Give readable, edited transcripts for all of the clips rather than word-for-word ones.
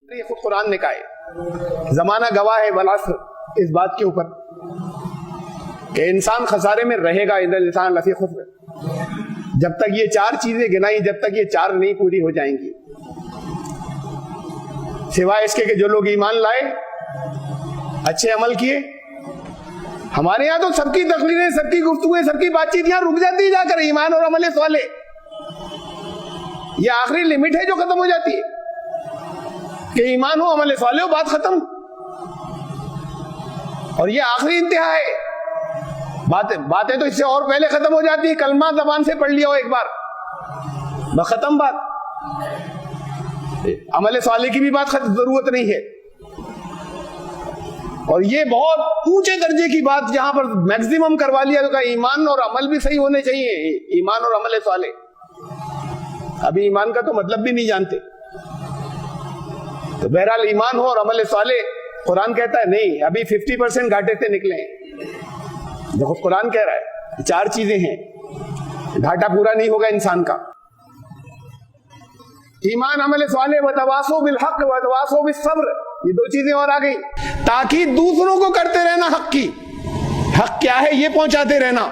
یہ خود قرآن نے کہا ہے، زمانہ گواہ ہے والعصر، اس بات کے اوپر کہ انسان خسارے میں رہے گا، ان الانسان لفی خسر، جب تک یہ چار چیزیں گنائی، جب تک یہ چار نہیں پوری ہو جائیں گی، سوائے اس کے کہ جو لوگ ایمان لائے، اچھے عمل کیے۔ ہمارے یہاں تو سب کی تقریریں، سب کی گفتگویں، سب کی بات چیت یہاں رک جاتی ہے جا کر ایمان اور عمل صالح، یہ آخری لمٹ ہے جو ختم ہو جاتی ہے کہ ایمان ہو، عمل صالح ہو، بات ختم، اور یہ آخری انتہا ہے۔ باتیں تو اس سے اور پہلے ختم ہو جاتی ہے، کلمہ زبان سے پڑھ لیا ہو ایک بار، بس ختم بات، عمل صالح کی بھی بات ضرورت نہیں ہے۔ اور یہ بہت اونچے درجے کی بات جہاں پر میکسیمم کروا لیا تو ایمان اور عمل بھی صحیح ہونے چاہیے، ایمان اور عمل صالح۔ ابھی ایمان کا تو مطلب بھی نہیں جانتے، تو بہرحال ایمان ہو اور عمل صالح، قرآن کہتا ہے نہیں، ابھی 50% گھاٹے سے نکلے ہیں، جو خود قرآن کہہ رہا ہے چار چیزیں ہیں، گھاٹا پورا نہیں ہوگا انسان کا، ایمان، عمل صالح، وتواصوا بالحق وتواصوا بالصبر، یہ دو چیزیں اور آ گئی، تاکید دوسروں کو کرتے رہنا حق کی، حق کیا ہے یہ پہنچاتے رہنا،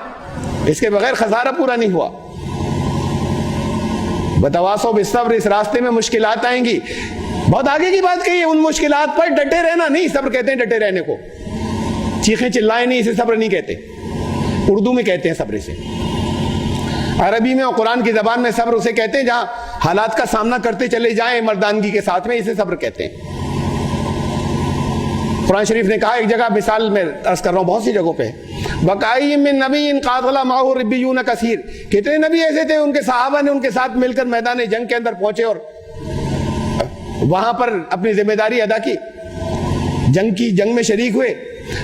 اس کے بغیر خسارہ پورا نہیں ہوا۔ وتواصوا بالصبر، اس راستے میں مشکلات آئیں گی، بہت آگے کی بات کہی ہے، ان مشکلات پر ڈٹے رہنا نہیں، صبر کہتے ہیں ڈٹے رہنے کو، چیخیں چلائیں نہیں، اسے صبر نہیں کہتے، اردو میں کہتے ہیں صبر سے، عربی میں اور قرآن کی زبان میں صبر اسے کہتے ہیں جہاں حالات کا سامنا کرتے چلے جائیں مردانگی کے ساتھ میں، اسے صبر کہتے ہیں۔ قرآن شریف نے کہا ایک جگہ، مثال میں عرض کر رہا ہوں، بہت سی جگہوں پہ، وَكَأَيٍّ مِّن نَبِيٍّ قَاتَلَ مَعَهُ رِبِّيُّونَ كَثِيرٌ، کتنے نبی ایسے تھے ان کے صحابہ نے ان کے ساتھ مل کر میدان جنگ کے اندر پہنچے اور وہاں پر اپنی ذمہ داری ادا کی، جنگ میں شریک ہوئے،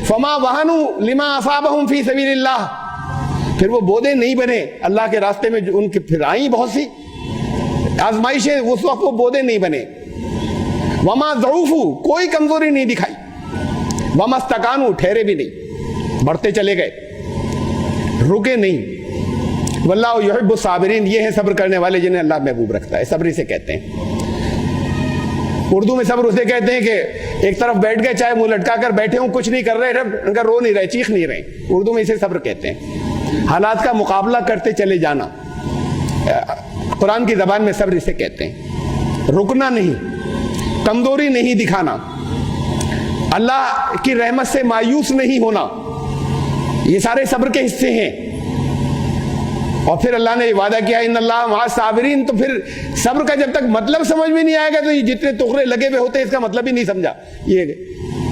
فَمَا وَهَنُوا لِمَا أَصَابَهُمْ فِي سَبِيلِ اللَّهِ، پھر وہ بودے نہیں بنے اللہ کے راستے میں، ان کے پھر آئیں بہت سی آزمائشیں، اس وقت وہ بودے نہیں بنے، وَمَا ضَعُفُوا، کوئی کمزوری نہیں دکھائی، وَمَا اسْتَكَانُوا، ٹھہرے بھی نہیں، بڑھتے چلے گئے، رکے نہیں، وَاللَّهُ يُحِبُّ الصَّابِرِينَ، یہ ہیں صبر کرنے والے جنہیں اللہ محبوب رکھتا ہے، صبر اسے کہتے ہیں۔ اردو میں صبر اسے کہتے ہیں کہ ایک طرف بیٹھ گئے، چاہے منہ لٹکا کر بیٹھے ہوں، کچھ نہیں کر رہے، ان کا رو نہیں رہے، چیخ نہیں رہے، اردو میں اسے صبر کہتے ہیں، حالات کا مقابلہ کرتے چلے جانا، قرآن کی زبان میں صبر اسے کہتے ہیں، رکنا نہیں، کمزوری نہیں دکھانا، اللہ کی رحمت سے مایوس نہیں ہونا، یہ سارے صبر کے حصے ہیں۔ اور پھر اللہ نے وعدہ کیا ان اللہ مع الصابرین، تو پھر صبر کا جب تک مطلب سمجھ میں نہیں آئے گا تو یہ جتنے تغرے لگے ہوئے ہوتے ہیں اس کا مطلب ہی نہیں سمجھا، یہ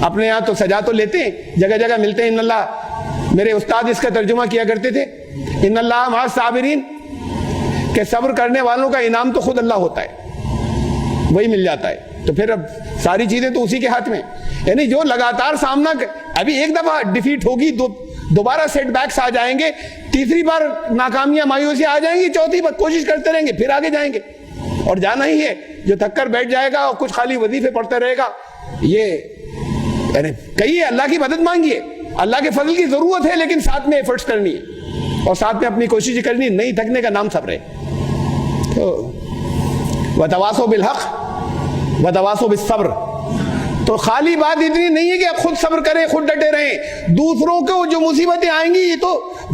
اپنے یہاں تو سجا تو لیتے ہیں، جگہ جگہ ملتے ہیں ان اللہ، میرے استاد اس کا ترجمہ کیا کرتے تھے، ان اللہ مع الصابرین، کہ صبر کرنے والوں کا انعام تو خود اللہ ہوتا ہے، وہی مل جاتا ہے، تو پھر اب ساری چیزیں تو اسی کے ہاتھ میں، یعنی جو لگاتار سامنا، ابھی ایک دفعہ ڈیفیٹ ہوگی، دوبارہ سیٹ بیکس آ جائیں گے، تیسری بار ناکامیاں مایوسی آ جائیں گی، چوتھی بار کوشش کرتے رہیں گے، پھر آگے جائیں گے، اور جانا ہی ہے۔ جو تھک کر بیٹھ جائے گا اور کچھ خالی وظیفے پڑھتے رہے گا، یہ یعنی کہیے اللہ کی مدد مانگیے، اللہ کے فضل کی ضرورت ہے، لیکن ساتھ میں ایفرٹس کرنی ہے اور ساتھ میں اپنی کوشش کرنی ہے، نہیں تھکنے کا نام صبر ہے۔ وتواصوا بالحق وتواصوا بالصبر، تو خالی بات اتنی نہیں ہے کہ آپ خود صبر کریں، خود ڈٹے رہیں، دوسروں کو جو مصیبتیں آئیں گی یہ تو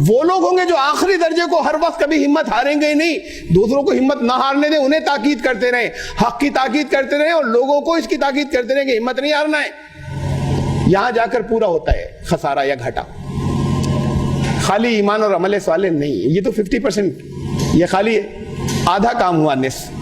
وہ لوگ ہوں گے جو آخری درجے کو ہر وقت کبھی ہمت ہاریں گے نہیں، دوسروں کو ہمت نہ ہارنے دیں، انہیں تاکید کرتے رہیں، حق کی تاکید کرتے رہیں، اور لوگوں کو اس کی تاکید کرتے رہیں کہ ہمت نہیں ہارنا ہے، یہاں جا کر پورا ہوتا ہے خسارہ یا گھاٹا۔ خالی ایمان اور عمل صالح نہیں، یہ تو 50%، یہ خالی آدھا کام ہوا، نصف۔